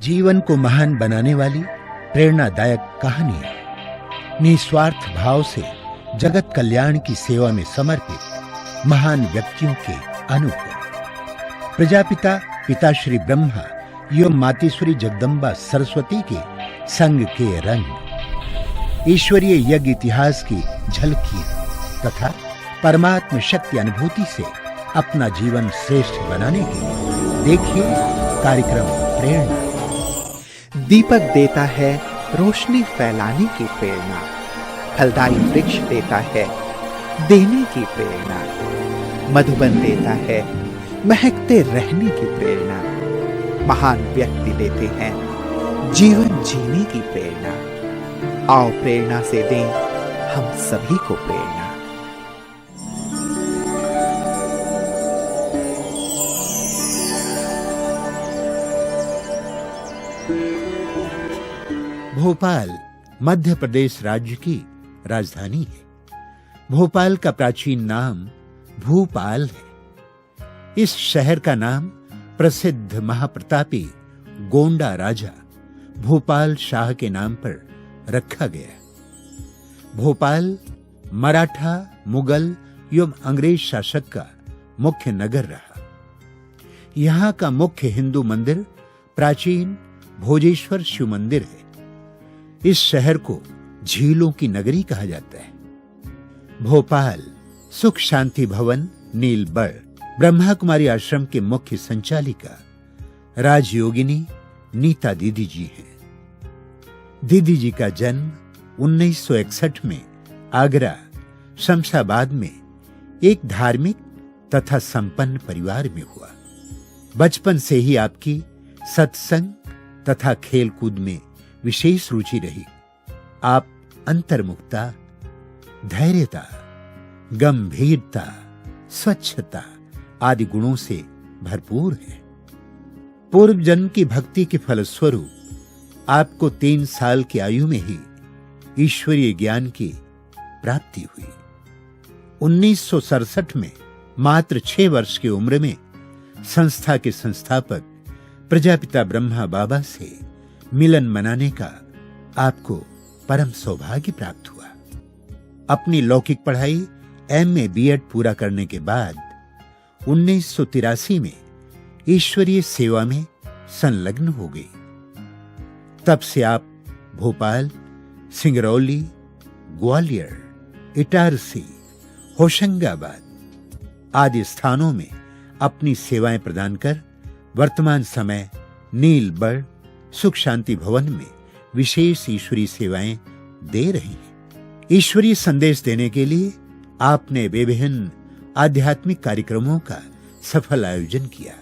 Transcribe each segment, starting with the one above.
जीवन को महान बनाने वाली प्रेरणादायक कहानियां, निस्वार्थ भाव से जगत कल्याण की सेवा में समर्पित महान व्यक्तियों के अनुभव। प्रजापिता पिताश्री ब्रह्मा एवं मातेश्वरी जगदम्बा सरस्वती के संग के रंग, ईश्वरीय यज्ञ इतिहास की झलकियां तथा परमात्म शक्ति अनुभूति से अपना जीवन श्रेष्ठ बनाने के लिए देखिए कार्यक्रम प्रेरणा। दीपक देता है रोशनी फैलाने की प्रेरणा, फलदायी वृक्ष देता है देने की प्रेरणा, मधुबन देता है महकते रहने की प्रेरणा, महान व्यक्ति देते हैं जीवन जीने की प्रेरणा। आओ प्रेरणा से दें हम सभी को प्रेरणा। भोपाल मध्य प्रदेश राज्य की राजधानी है। भोपाल का प्राचीन नाम भूपाल है। इस शहर का नाम प्रसिद्ध महाप्रतापी गोंडा राजा भोपाल शाह के नाम पर रखा गया। भोपाल मराठा, मुगल एवं अंग्रेज शासक का मुख्य नगर रहा। यहां का मुख्य हिंदू मंदिर प्राचीन भोजेश्वर शिव मंदिर है। इस शहर को झीलों की नगरी कहा जाता है। भोपाल सुख शांति भवन नीलबढ़ ब्रह्मा कुमारी आश्रम के मुख्य संचालिका राजयोगिनी नीता दीदी जी हैं। दीदी जी का जन्म 1961 में आगरा शमशाबाद में एक धार्मिक तथा संपन्न परिवार में हुआ। बचपन से ही आपकी सत्संग तथा खेलकूद में विशेष रुचि रही। आप अंतर्मुखता, धैर्यता, गंभीरता, स्वच्छता आदि गुणों से भरपूर है। पूर्व जन्म की भक्ति के फलस्वरूप आपको 3 साल की आयु में ही ईश्वरीय ज्ञान की प्राप्ति हुई। 1967 में मात्र 6 वर्ष की उम्र में संस्था के संस्थापक प्रजापिता ब्रह्मा बाबा से मिलन मनाने का आपको परम सौभाग्य प्राप्त हुआ। अपनी लौकिक पढ़ाई MA B.Ed पूरा करने के बाद 1983 में ईश्वरीय सेवा में संलग्न हो गई। तब से आप भोपाल, सिंगरौली, ग्वालियर, इटारसी, होशंगाबाद आदि स्थानों में अपनी सेवाएं प्रदान कर वर्तमान समय नीलबढ़ सुख शांति भवन में विशेष ईश्वरीय सेवाएं दे रही हैं। ईश्वरीय संदेश देने के लिए आपने विभिन्न आध्यात्मिक कार्यक्रमों का सफल आयोजन किया।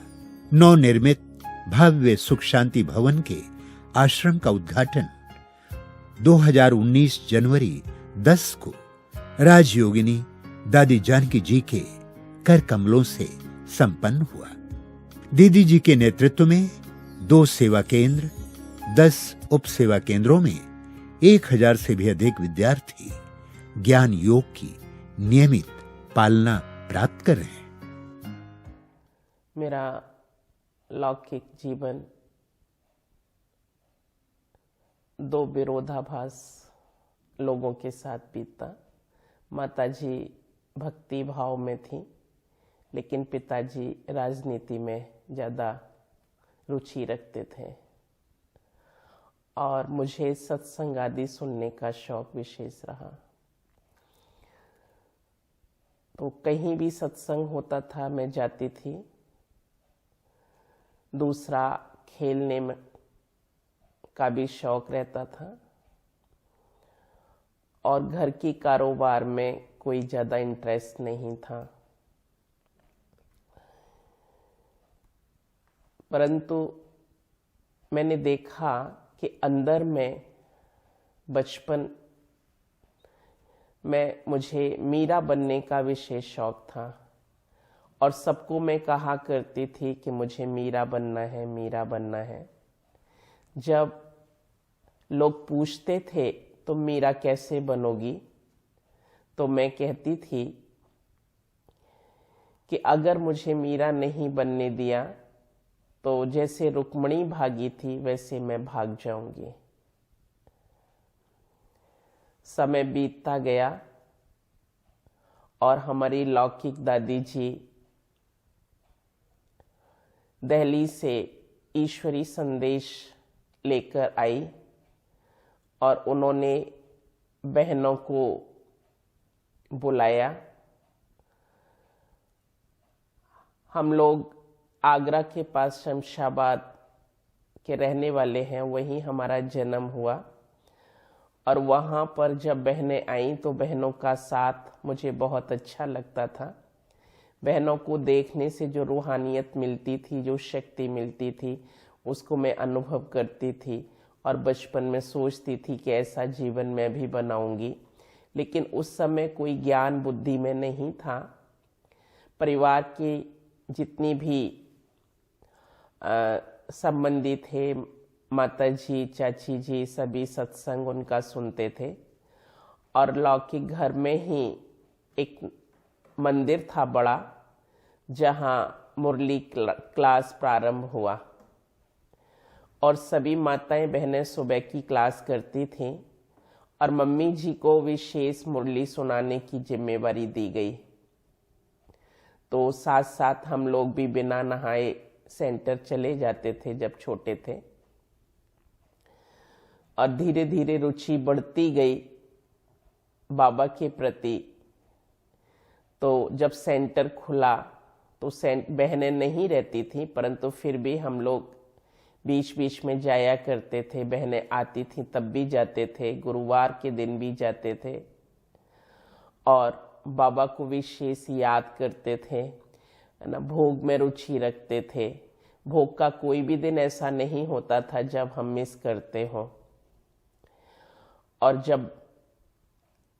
नवनिर्मित भव्य सुख शांति भवन के आश्रम का उद्घाटन 2019 जनवरी 10 को राजयोगिनी दादी जानकी जी के कर कमलों से संपन्न हुआ। दीदी जी के नेतृत्व में 2 सेवा केंद्र, 10 उप सेवा केंद्रों में 1000 से भी अधिक विद्यार्थी ज्ञान योग की नियमित पालना प्राप्त कर रहे हैं। मेरा लौकिक जीवन 2 विरोधाभास लोगों के साथ बीता। माताजी भक्ति भाव में थी, लेकिन पिताजी राजनीति में ज़्यादा रुचि रखते थे और मुझे सत्संग आदि सुनने का शौक विशेष रहा। तो कहीं भी सत्संग होता था मैं जाती थी। दूसरा खेलने में का भी शौक रहता था और घर की कारोबार में कोई ज़्यादा इंटरेस्ट नहीं था। परंतु मैंने देखा कि अंदर में बचपन में मुझे मीरा बनने का विशेष शौक था और सबको मैं कहा करती थी कि मुझे मीरा बनना है, मीरा बनना है। जब लोग पूछते थे तो मीरा कैसे बनोगी, तो मैं कहती थी कि अगर मुझे मीरा नहीं बनने दिया तो जैसे रुक्मणी भागी थी वैसे मैं भाग जाऊंगी। समय बीतता गया और हमारी लौकिक दादी जी दिल्ली से ईश्वरी संदेश लेकर आई और उन्होंने बहनों को बुलाया। हम लोग आगरा के पास शमशाबाद के रहने वाले हैं, वहीं हमारा जन्म हुआ और वहाँ पर जब बहनें आईं तो बहनों का साथ मुझे बहुत अच्छा लगता था। बहनों को देखने से जो रूहानियत मिलती थी, जो शक्ति मिलती थी, उसको मैं अनुभव करती थी और बचपन में सोचती थी कि ऐसा जीवन मैं भी बनाऊंगी। लेकिन उस समय कोई ज्ञान बुद्धि में नहीं था। परिवार के जितनी भी संबंधी थे, माता जी, चाची जी, सभी सत्संग उनका सुनते थे और लौकिक घर में ही एक मंदिर था बड़ा, जहाँ मुरली क्लास प्रारंभ हुआ और सभी माताएं बहनें सुबह की क्लास करती थीं और मम्मी जी को विशेष मुरली सुनाने की जिम्मेवारी दी गई। तो साथ साथ हम लोग भी बिना नहाए सेंटर चले जाते थे जब छोटे थे और धीरे धीरे रुचि बढ़ती गई बाबा के प्रति। तो जब सेंटर खुला तो बहनें नहीं रहती थी, परंतु फिर भी हम लोग बीच बीच में जाया करते थे। बहनें आती थी तब भी जाते थे, गुरुवार के दिन भी जाते थे और बाबा को विशेष याद करते थे, है ना। भोग में रुचि रखते थे। भोग का कोई भी दिन ऐसा नहीं होता था जब हम मिस करते हो। और जब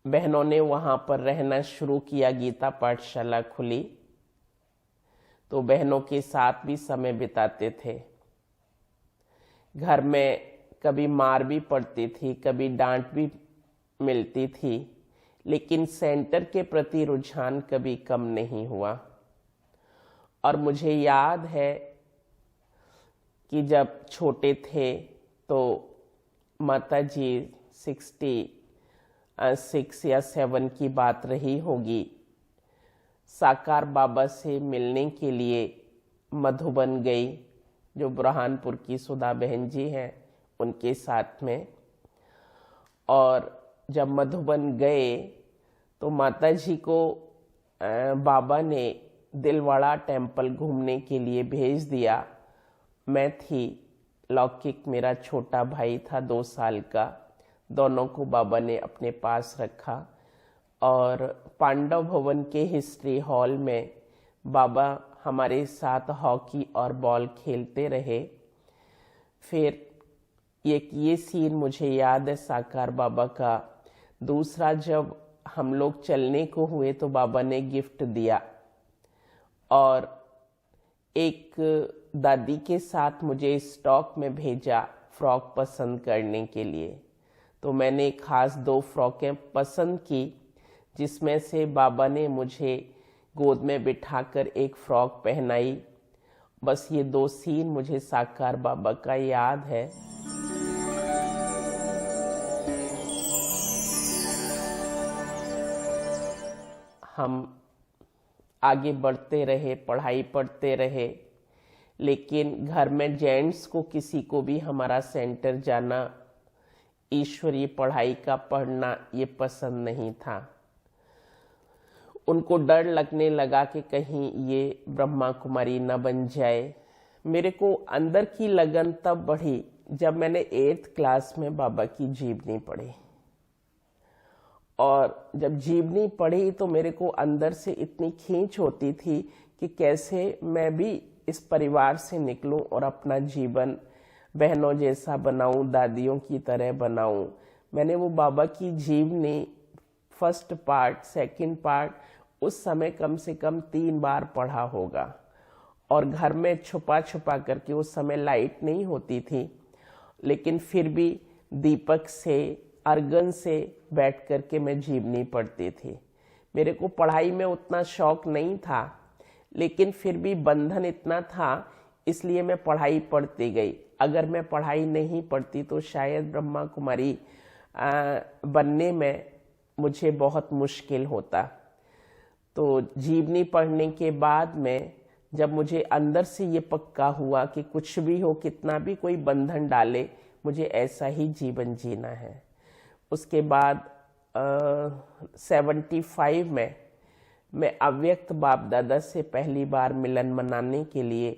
बहनों ने वहाँ पर रहना शुरू किया, गीता पाठशाला खुली, तो बहनों के साथ भी समय बिताते थे। घर में कभी मार भी पड़ती थी, कभी डांट भी मिलती थी, लेकिन सेंटर के प्रति रुझान कभी कम नहीं हुआ। और मुझे याद है कि जब छोटे थे तो माता जी 66 या 7 की बात रही होगी, साकार बाबा से मिलने के लिए मधुबन गई, जो बुरहानपुर की सुधा बहन जी हैं उनके साथ में। और जब मधुबन गए तो माता जी को बाबा ने दिलवाड़ा टेम्पल घूमने के लिए भेज दिया। मैं थी लौकिक, मेरा छोटा भाई था 2 साल का। दोनों को बाबा ने अपने पास रखा और पांडव भवन के हिस्ट्री हॉल में बाबा हमारे साथ हॉकी और बॉल खेलते रहे। फिर ये सीन मुझे याद है साकार बाबा का। दूसरा, जब हम लोग चलने को हुए तो बाबा ने गिफ्ट दिया और एक दादी के साथ मुझे स्टॉक में भेजा फ्रॉक पसंद करने के लिए। तो मैंने खास 2 फ्रॉकें पसंद की, जिसमें से बाबा ने मुझे गोद में बिठाकर एक फ्रॉक पहनाई। बस ये 2 सीन मुझे साकार बाबा का याद है। हम आगे बढ़ते रहे, पढ़ाई पढ़ते रहे, लेकिन घर में जेंट्स को किसी को भी हमारा सेंटर जाना, ईश्वरीय पढ़ाई का पढ़ना ये पसंद नहीं था। उनको डर लगने लगा कि कहीं ये ब्रह्मा कुमारी न बन जाए। मेरे को अंदर की लगन तब बढ़ी जब मैंने 8th क्लास में बाबा की जीवनी पढ़ी। और जब जीवनी पढ़ी तो मेरे को अंदर से इतनी खींच होती थी कि कैसे मैं भी इस परिवार से निकलूं और अपना जीवन बहनों जैसा बनाऊं, दादियों की तरह बनाऊं। मैंने वो बाबा की जीवनी फर्स्ट पार्ट, सेकंड पार्ट उस समय कम से कम 3 बार पढ़ा होगा। और घर में छुपा छुपा करके, उस समय लाइट नहीं होती थी, लेकिन फिर भी दीपक से, अर्गन से बैठ करके मैं जीवनी पढ़ती थी। मेरे को पढ़ाई में उतना शौक नहीं था, लेकिन फिर भी बंधन इतना था इसलिए मैं पढ़ाई पढ़ती गई। अगर मैं पढ़ाई नहीं पढ़ती तो शायद ब्रह्मा कुमारी बनने में मुझे बहुत मुश्किल होता। तो जीवनी पढ़ने के बाद में जब मुझे अंदर से ये पक्का हुआ कि कुछ भी हो, कितना भी कोई बंधन डाले, मुझे ऐसा ही जीवन जीना है। उसके बाद 75 में मैं अव्यक्त बाप दादा से पहली बार मिलन मनाने के लिए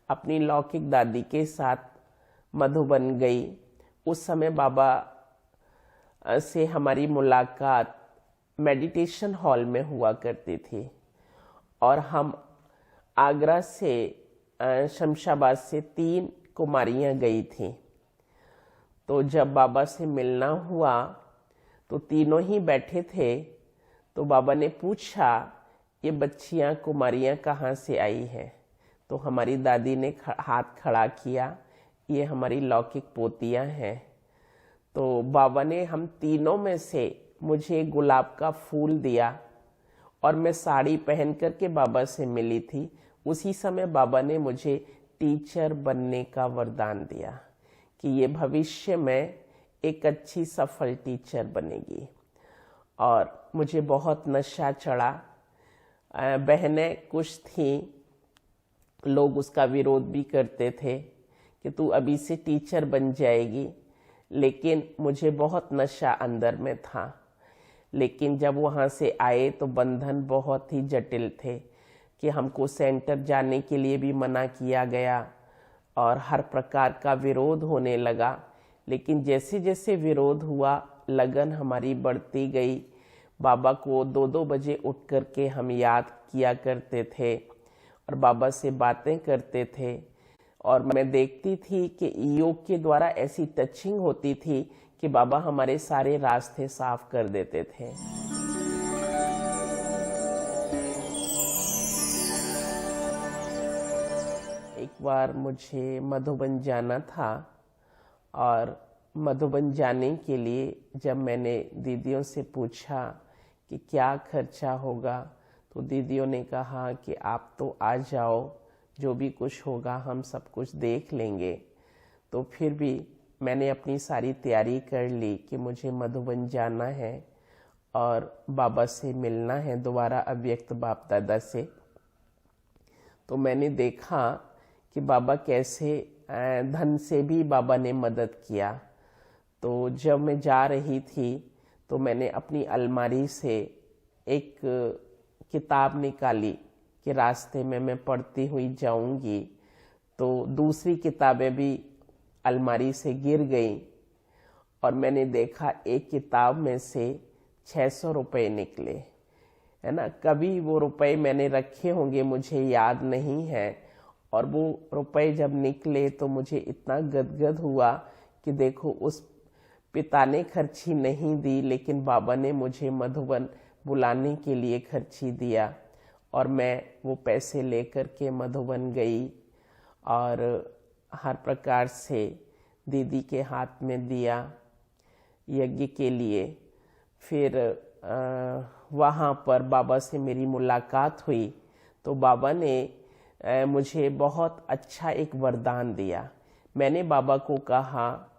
अपनी लौकिक दादी के साथ मधुबन गई। उस समय बाबा से हमारी मुलाकात मेडिटेशन हॉल में हुआ करती थी और हम आगरा से शमशाबाद से 3 कुमारियां गई थी। तो जब बाबा से मिलना हुआ तो तीनों ही बैठे थे। तो बाबा ने पूछा, ये बच्चियां कुमारियां कहाँ से आई हैं? तो हमारी दादी ने हाथ खड़ा किया, ये हमारी लौकिक पोतियां हैं। तो बाबा ने हम तीनों में से मुझे गुलाब का फूल दिया और मैं साड़ी पहन करके बाबा से मिली थी। उसी समय बाबा ने मुझे टीचर बनने का वरदान दिया कि ये भविष्य में एक अच्छी सफल टीचर बनेगी। और मुझे बहुत नशा चढ़ा। बहनें कुछ थीं, लोग उसका विरोध भी करते थे कि तू अभी से टीचर बन जाएगी, लेकिन मुझे बहुत नशा अंदर में था। लेकिन जब वहाँ से आए तो बंधन बहुत ही जटिल थे कि हमको सेंटर जाने के लिए भी मना किया गया और हर प्रकार का विरोध होने लगा। लेकिन जैसे जैसे विरोध हुआ, लगन हमारी बढ़ती गई। बाबा को 2-2 बजे उठ करके हम याद किया करते थे और बाबा से बातें करते थे। और मैं देखती थी कि योग के द्वारा ऐसी टचिंग होती थी कि बाबा हमारे सारे रास्ते साफ कर देते थे। एक बार मुझे मधुबन जाना था और मधुबन जाने के लिए जब मैंने दीदियों से पूछा कि क्या खर्चा होगा, तो दीदियों ने कहा कि आप तो आ जाओ, जो भी कुछ होगा हम सब कुछ देख लेंगे। तो फिर भी मैंने अपनी सारी तैयारी कर ली कि मुझे मधुबन जाना है और बाबा से मिलना है, दोबारा अव्यक्त बाप दादा से। तो मैंने देखा कि बाबा कैसे धन से भी बाबा ने मदद किया। तो जब मैं जा रही थी तो मैंने अपनी अलमारी से एक किताब निकाली कि रास्ते में मैं पढ़ती हुई जाऊंगी। तो दूसरी किताबें भी अलमारी से गिर गई और मैंने देखा एक किताब में से 600 रुपये निकले, है ना। कभी वो रुपए मैंने रखे होंगे, मुझे याद नहीं है। और वो रुपए जब निकले तो मुझे इतना गदगद हुआ कि देखो, उस पिता ने खर्ची नहीं दी, लेकिन बाबा ने मुझे मधुबन बुलाने के लिए खर्ची दिया। और मैं वो पैसे लेकर के मधुबन गई और हर प्रकार से दीदी के हाथ में दिया यज्ञ के लिए। फिर वहाँ पर बाबा से मेरी मुलाकात हुई तो बाबा ने मुझे बहुत अच्छा एक वरदान दिया। मैंने बाबा को कहा,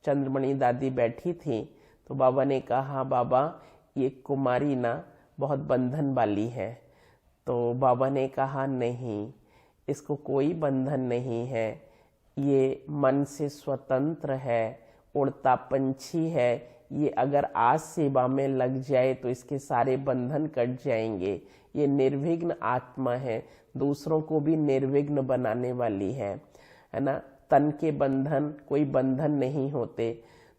चंद्रमणि दादी बैठी थी, तो बाबा ने कहा, बाबा ये कुमारी ना बहुत बंधन वाली है। तो बाबा ने कहा, नहीं, इसको कोई बंधन नहीं है, ये मन से स्वतंत्र है, उड़ता पंछी है। ये अगर आज सेवा में लग जाए तो इसके सारे बंधन कट जाएंगे। ये निर्विघ्न आत्मा है, दूसरों को भी निर्विघ्न बनाने वाली है ना। तन के बंधन कोई बंधन नहीं होते।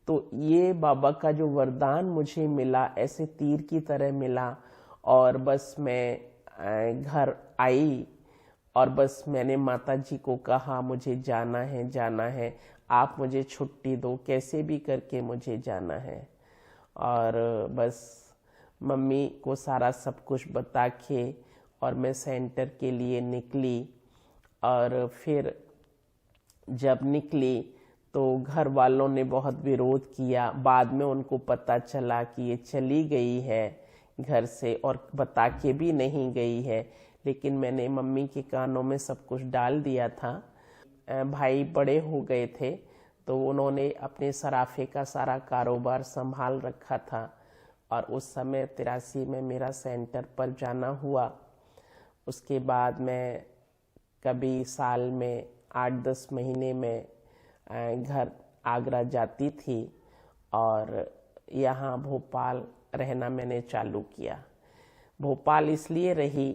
तो ये बाबा का जो वरदान मुझे मिला, ऐसे तीर की तरह मिला। और बस मैं घर आई और बस मैंने माता जी को कहा, मुझे जाना है, जाना है, आप मुझे छुट्टी दो, कैसे भी करके मुझे जाना है। और बस मम्मी को सारा सब कुछ बता के और मैं सेंटर के लिए निकली। और फिर जब निकली तो घर वालों ने बहुत विरोध किया। बाद में उनको पता चला कि ये चली गई है घर से और बता के भी नहीं गई है। लेकिन मैंने मम्मी के कानों में सब कुछ डाल दिया था। भाई बड़े हो गए थे तो उन्होंने अपने सराफे का सारा कारोबार संभाल रखा था और उस समय 83 में मेरा सेंटर पर जाना हुआ। उसके बाद मैं कभी साल में 8-10 महीने में घर आगरा जाती थी और यहाँ भोपाल रहना मैंने चालू किया। भोपाल इसलिए रही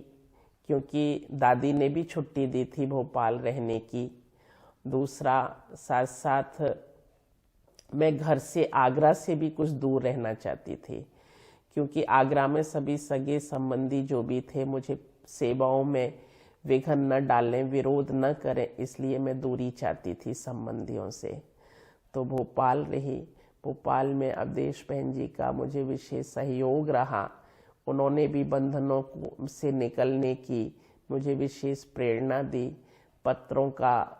क्योंकि दादी ने भी छुट्टी दी थी भोपाल रहने की। दूसरा, साथ साथ मैं घर से आगरा से भी कुछ दूर रहना चाहती थी क्योंकि आगरा में सभी सगे संबंधी जो भी थे मुझे सेवाओं में विघ्न न डालें, विरोध न करें, इसलिए मैं दूरी चाहती थी संबंधियों से। तो भोपाल रही। भोपाल में अवधेश बहन जी का मुझे विशेष सहयोग रहा। उन्होंने भी बंधनों से निकलने की मुझे विशेष प्रेरणा दी। पत्रों का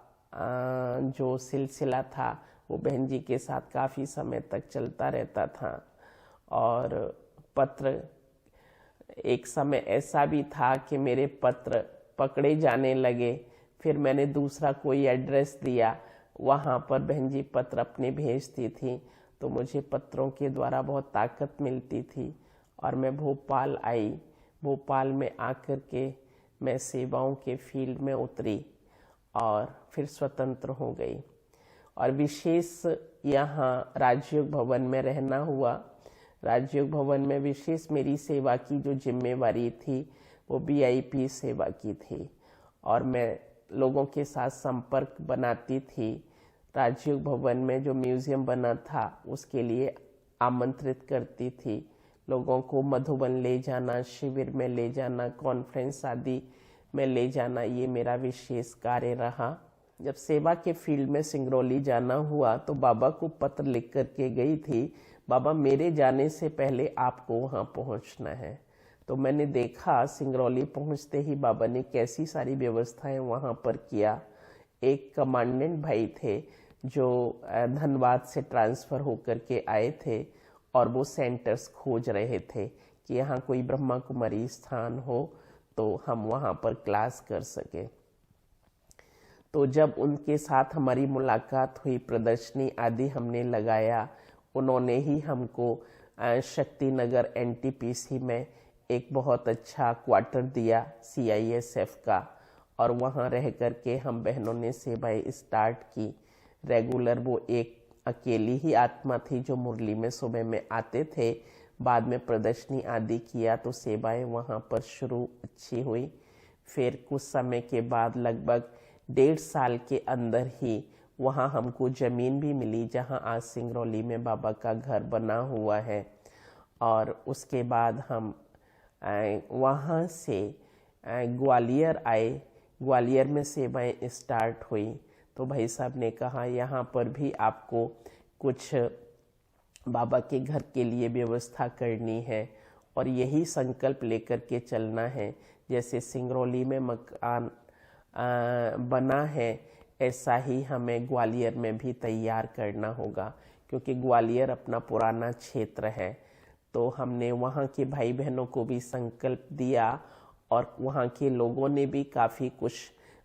जो सिलसिला था वो बहन जी के साथ काफ़ी समय तक चलता रहता था और पत्र, एक समय ऐसा भी था कि मेरे पत्र पकड़े जाने लगे। फिर मैंने दूसरा कोई एड्रेस दिया, वहाँ पर बहन जी पत्र अपने भेजती थी तो मुझे पत्रों के द्वारा बहुत ताकत मिलती थी और मैं भोपाल आई। भोपाल में आकर के मैं सेवाओं के फील्ड में उतरी और फिर स्वतंत्र हो गई और विशेष यहाँ राजयोग भवन में रहना हुआ। राजयोग भवन में विशेष मेरी सेवा की जो जिम्मेवारी थी वो VIP सेवा की थी और मैं लोगों के साथ संपर्क बनाती थी। राजयोग भवन में जो म्यूजियम बना था उसके लिए आमंत्रित करती थी लोगों को, मधुबन ले जाना, शिविर में ले जाना, कॉन्फ्रेंस आदि में ले जाना, ये मेरा विशेष कार्य रहा। जब सेवा के फील्ड में सिंगरौली जाना हुआ तो बाबा को पत्र लिख करके गई थी, बाबा मेरे जाने से पहले आपको वहाँ पहुँचना है। तो मैंने देखा सिंगरौली पहुँचते ही बाबा ने कैसी सारी व्यवस्थाएं वहाँ पर किया। एक कमांडेंट भाई थे जो धनबाद से ट्रांसफ़र होकर के आए थे और वो सेंटर्स खोज रहे थे कि यहाँ कोई ब्रह्मा कुमारी स्थान हो तो हम वहाँ पर क्लास कर सके। तो जब उनके साथ हमारी मुलाकात हुई, प्रदर्शनी आदि हमने लगाया, उन्होंने ही हमको शक्ति नगर NTPC में एक बहुत अच्छा क्वार्टर दिया CISF का और वहाँ रह कर के हम बहनों ने सेवाएं स्टार्ट की। रेगुलर वो एक अकेली ही आत्मा थी जो मुरली में सुबह में आते थे, बाद में प्रदर्शनी आदि किया तो सेवाएं वहाँ पर शुरू अच्छी हुई। फिर कुछ समय के बाद लगभग 1.5 साल के अंदर ही वहाँ हमको ज़मीन भी मिली जहाँ आज सिंगरौली में बाबा का घर बना हुआ है और उसके बाद हम वहाँ से ग्वालियर आए। ग्वालियर में सेवाएं स्टार्ट हुई तो भाई साहब ने कहा यहाँ पर भी आपको कुछ बाबा के घर के लिए व्यवस्था करनी है और यही संकल्प लेकर के चलना है। जैसे सिंगरौली में मकान बना है ऐसा ही हमें ग्वालियर में भी तैयार करना होगा क्योंकि ग्वालियर अपना पुराना क्षेत्र है। तो हमने वहाँ के भाई बहनों को भी संकल्प दिया और वहाँ के लोगों ने भी काफ़ी कुछ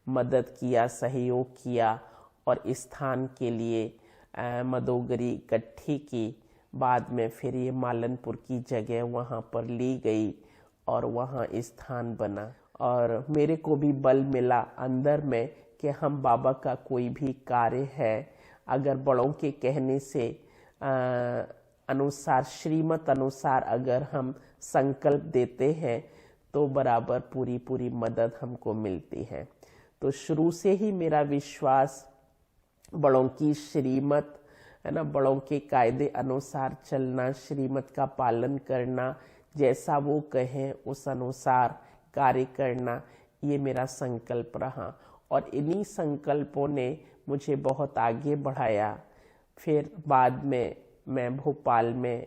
मदद किया, सहयोग किया और स्थान के लिए मदोगरी इकट्ठी की। बाद में फिर ये मालनपुर की जगह वहाँ पर ली गई और वहाँ स्थान बना और मेरे को भी बल मिला अंदर में कि हम बाबा का कोई भी कार्य है अगर बड़ों के कहने से अनुसार, श्रीमत अनुसार अगर हम संकल्प देते हैं तो बराबर पूरी मदद हमको मिलती है। तो शुरू से ही मेरा विश्वास बड़ों की श्रीमत है ना, बड़ों के कायदे अनुसार चलना, श्रीमत का पालन करना, जैसा वो कहें उस अनुसार कार्य करना, ये मेरा संकल्प रहा और इन्हीं संकल्पों ने मुझे बहुत आगे बढ़ाया। फिर बाद में मैं भोपाल में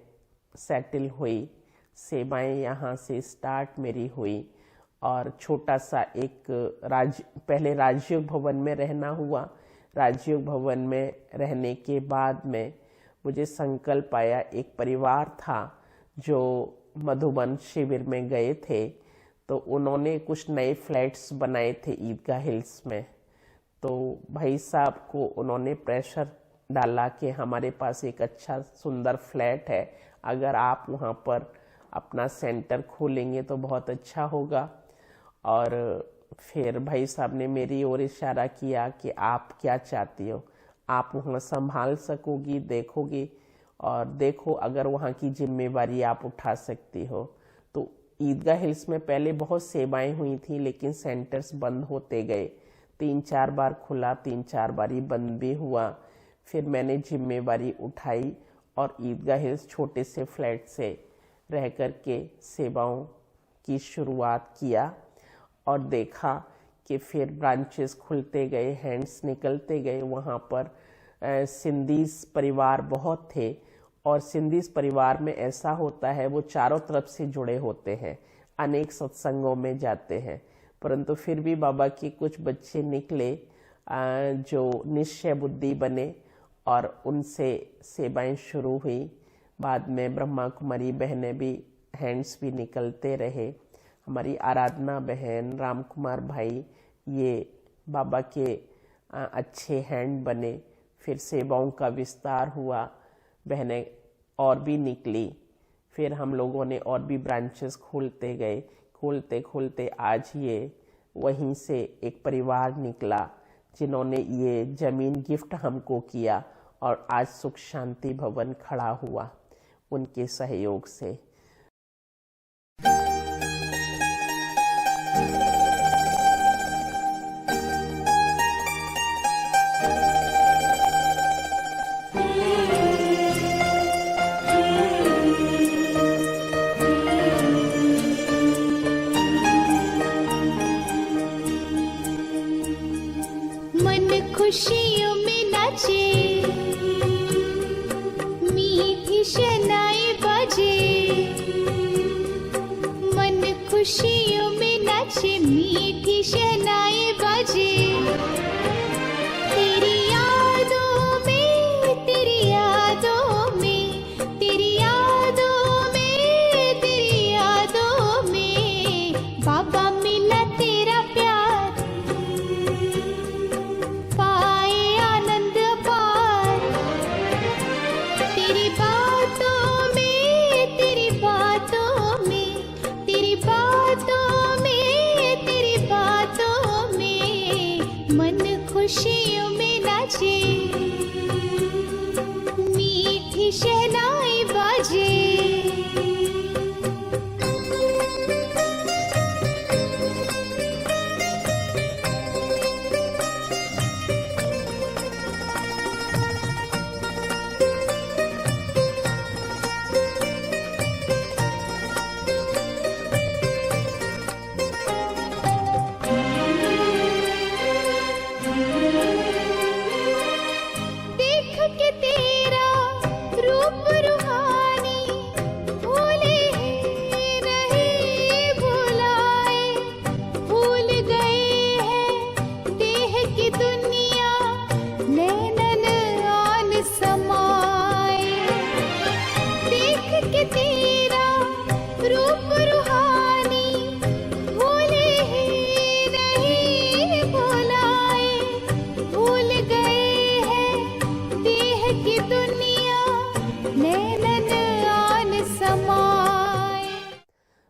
सेटल हुई, सेवाएं यहाँ से स्टार्ट मेरी हुई और छोटा सा एक पहले राजयोग भवन में रहना हुआ। राजयोग भवन में रहने के बाद में मुझे संकल्प आया, एक परिवार था जो मधुबन शिविर में गए थे तो उन्होंने कुछ नए फ्लैट्स बनाए थे ईदगाह हिल्स में। तो भाई साहब को उन्होंने प्रेशर डाला कि हमारे पास एक अच्छा सुंदर फ्लैट है, अगर आप वहाँ पर अपना सेंटर खोलेंगे तो बहुत अच्छा होगा। और फिर भाई साहब ने मेरी ओर इशारा किया कि आप क्या चाहती हो, आप वहाँ संभाल सकोगी, देखोगी, और देखो अगर वहाँ की जिम्मेवारी आप उठा सकती हो। तो ईदगाह हिल्स में पहले बहुत सेवाएं हुई थी, लेकिन सेंटर्स बंद होते गए। 3-4 बार खुला, 3-4 बार ही बंद भी हुआ। फिर मैंने जिम्मेवारी उठाई और ईदगाह हिल्स छोटे से फ्लैट से रह कर के सेवाओं की शुरुआत किया, और देखा कि फिर ब्रांचेस खुलते गए, हैंड्स निकलते गए। वहाँ पर सिंधीज परिवार बहुत थे, और सिंधीज परिवार में ऐसा होता है वो चारों तरफ से जुड़े होते हैं, अनेक सत्संगों में जाते हैं, परंतु फिर भी बाबा के कुछ बच्चे निकले जो निश्चय बुद्धि बने, और उनसे सेवाएं शुरू हुई। बाद में ब्रह्मा कुमारी बहनें भी, हैंड्स भी निकलते रहे। हमारी आराधना बहन, राम कुमार भाई, ये बाबा के अच्छे हैंड बने। फिर सेवाओं का विस्तार हुआ, बहनें और भी निकली। फिर हम लोगों ने और भी ब्रांचेस खोलते गए। खोलते खोलते आज ये वहीं से एक परिवार निकला जिन्होंने ये जमीन गिफ्ट हमको किया, और आज सुख शांति भवन खड़ा हुआ उनके सहयोग से। खुशियों में नाचे, मीठी शहनाई बजे। मन खुशियों में नाचे, मीठी शहनाई बजे। तेरी यादों में, तेरी यादों में, तेरी यादों में, तेरी यादों में बाबा मिला तेरा प्यार। खुशियों में नाचे, मीठी शहनाई बाजे।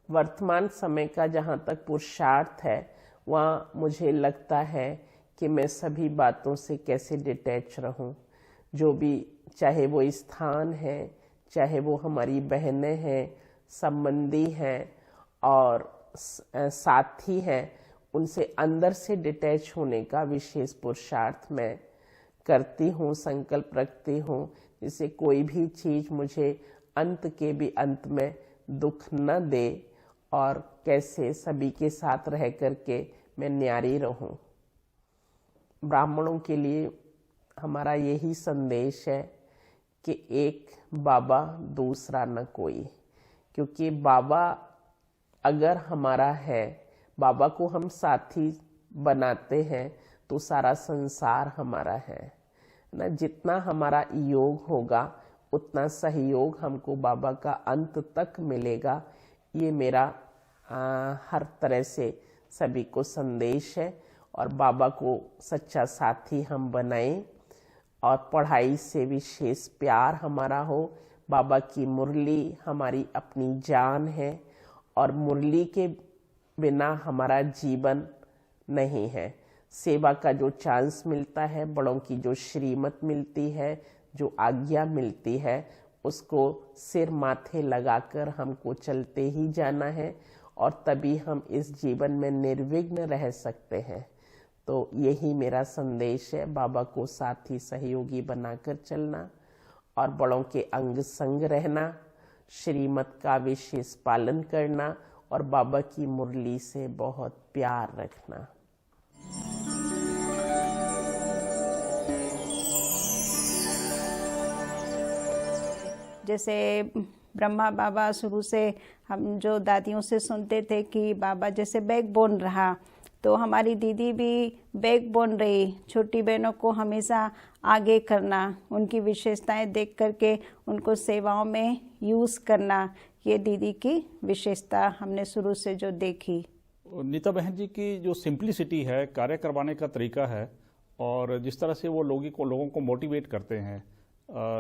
वर्तमान समय का जहाँ तक पुरुषार्थ है, वहाँ मुझे लगता है कि मैं सभी बातों से कैसे डिटैच रहूं। जो भी, चाहे वो स्थान है, चाहे वो हमारी बहनें हैं, संबंधी हैं और साथी हैं, उनसे अंदर से डिटैच होने का विशेष पुरुषार्थ मैं करती हूँ, संकल्प रखती हूँ, जिससे कोई भी चीज़ मुझे अंत के भी अंत में दुख न दे, और कैसे सभी के साथ रह करके मैं न्यारी रहूं। ब्राह्मणों के लिए हमारा यही संदेश है कि एक बाबा दूसरा न कोई, क्योंकि बाबा अगर हमारा है, बाबा को हम साथी बनाते हैं तो सारा संसार हमारा है ना। जितना हमारा योग होगा उतना सहयोग हमको बाबा का अंत तक मिलेगा। ये मेरा हर तरह से सभी को संदेश है, और बाबा को सच्चा साथी हम बनाएं और पढ़ाई से विशेष प्यार हमारा हो। बाबा की मुरली हमारी अपनी जान है और मुरली के बिना हमारा जीवन नहीं है। सेवा का जो चांस मिलता है, बड़ों की जो श्रीमत मिलती है, जो आज्ञा मिलती है, उसको सिर माथे लगाकर हमको चलते ही जाना है और तभी हम इस जीवन में निर्विघ्न रह सकते हैं। तो यही मेरा संदेश है, बाबा को साथी सहयोगी बनाकर चलना और बड़ों के अंग संग रहना, श्रीमत का विशेष पालन करना और बाबा की मुरली से बहुत प्यार रखना। जैसे ब्रह्मा बाबा शुरू से हम जो दादियों से सुनते थे कि बाबा जैसे बैकबोन रहा, तो हमारी दीदी भी बैकबोन रही। छोटी बहनों को हमेशा आगे करना, उनकी विशेषताएं देख करके उनको सेवाओं में यूज़ करना, ये दीदी की विशेषता हमने शुरू से जो देखी। नीता बहन जी की जो सिंप्लिसिटी है, कार्य करवाने का तरीका है और जिस तरह से वो लोगों को मोटिवेट करते हैं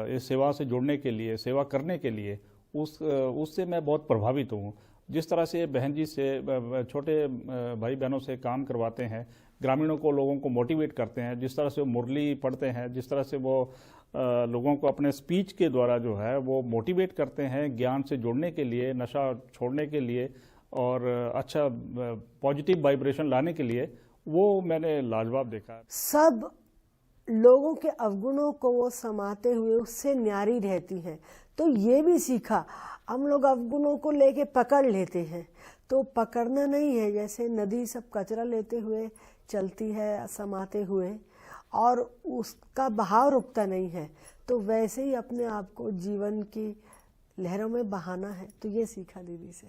इस सेवा से जुड़ने के लिए, सेवा करने के लिए, उससे मैं बहुत प्रभावित हूँ। जिस तरह से बहन जी से छोटे भाई बहनों से काम करवाते हैं, ग्रामीणों को, लोगों को मोटिवेट करते हैं, जिस तरह से वो मुरली पढ़ते हैं, जिस तरह से वो लोगों को अपने स्पीच के द्वारा जो है वो मोटिवेट करते हैं ज्ञान से जुड़ने के लिए, नशा छोड़ने के लिए और अच्छा पॉजिटिव वाइब्रेशन लाने के लिए, वो मैंने लाजवाब देखा। सब लोगों के अवगुणों को वो समाते हुए उससे न्यारी रहती हैं। तो ये भी सीखा, हम लोग अवगुणों को लेके पकड़ लेते हैं, तो पकड़ना नहीं है। जैसे नदी सब कचरा लेते हुए चलती है समाते हुए और उसका बहाव रुकता नहीं है, तो वैसे ही अपने आप को जीवन की लहरों में बहाना है। तो ये सीखा दीदी से।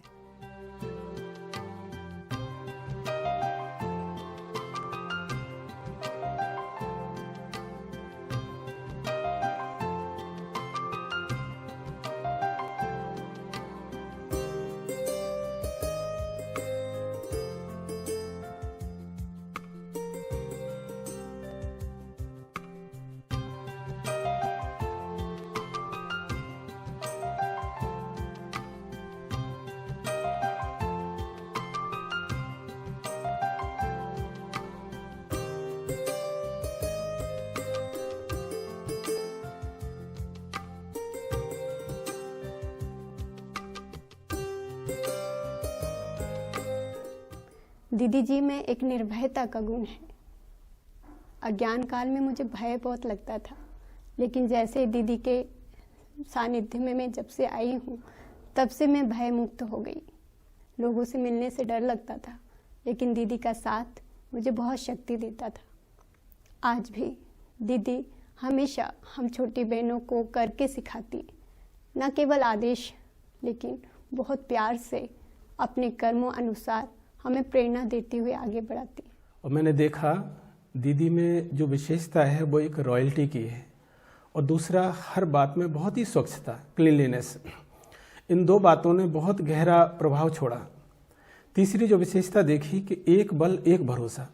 दीदी जी में एक निर्भयता का गुण है। अज्ञान काल में मुझे भय बहुत लगता था, लेकिन जैसे दीदी के सानिध्य में मैं जब से आई हूँ तब से मैं भय मुक्त हो गई। लोगों से मिलने से डर लगता था, लेकिन दीदी का साथ मुझे बहुत शक्ति देता था। आज भी दीदी हमेशा हम छोटी बहनों को करके सिखाती, न केवल आदेश लेकिन बहुत प्यार से अपने कर्मों अनुसार हमें प्रेरणा देते हुए आगे बढ़ाती। और मैंने देखा दीदी में जो विशेषता है वो एक रॉयल्टी की है और दूसरा हर बात में बहुत ही स्वच्छता, क्लीनलीनेस। इन दो बातों ने बहुत गहरा प्रभाव छोड़ा। तीसरी जो विशेषता देखी कि एक बल एक भरोसा।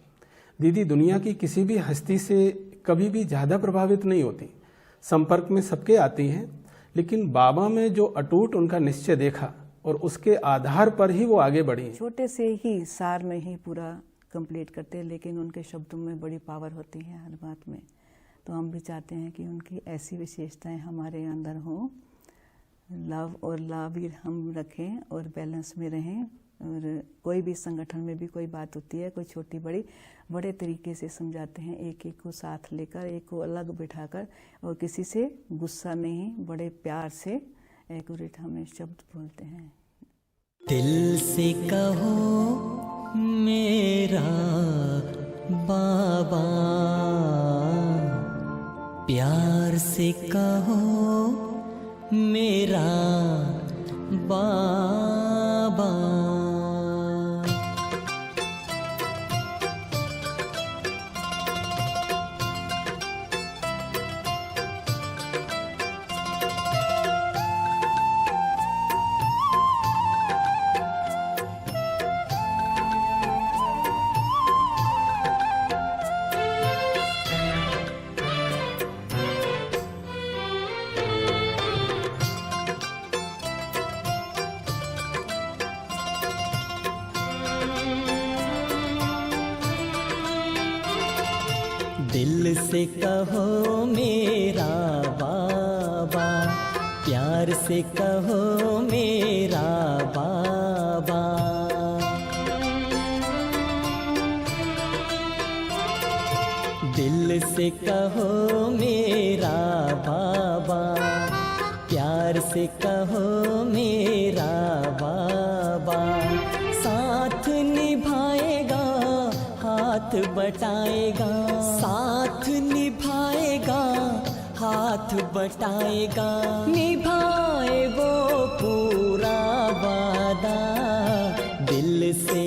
दीदी दुनिया की किसी भी हस्ती से कभी भी ज़्यादा प्रभावित नहीं होती, संपर्क में सबके आती हैं, लेकिन बाबा में जो अटूट उनका निश्चय देखा और उसके आधार पर ही वो आगे बढ़ी। छोटे से ही सार में ही पूरा कंप्लीट करते हैं, लेकिन उनके शब्दों में बड़ी पावर होती है हर बात में। तो हम भी चाहते हैं कि उनकी ऐसी विशेषताएं हमारे अंदर हों, लव और ला भी हम रखें और बैलेंस में रहें। और कोई भी संगठन में भी कोई बात होती है, कोई छोटी बड़ी, बड़े तरीके से समझाते हैं, एक एक को साथ लेकर, एक को अलग बिठाकर, और किसी से गुस्सा नहीं, बड़े प्यार से एक्यूरेट हमें शब्द बोलते हैं। दिल से कहो मेरा बाबा, प्यार से कहो मेरा बाबा। दिल से कहो मेरा बाबा, प्यार से कहो मेरा बाबा। दिल से कहो मेरा बाबा, प्यार से कहो मेरा बाबा। साथ निभाएगा, हाथ बटाएगा, साथ निभाएगा, हाथ बटाएगा। निभाए वो पूरा वादा, दिल से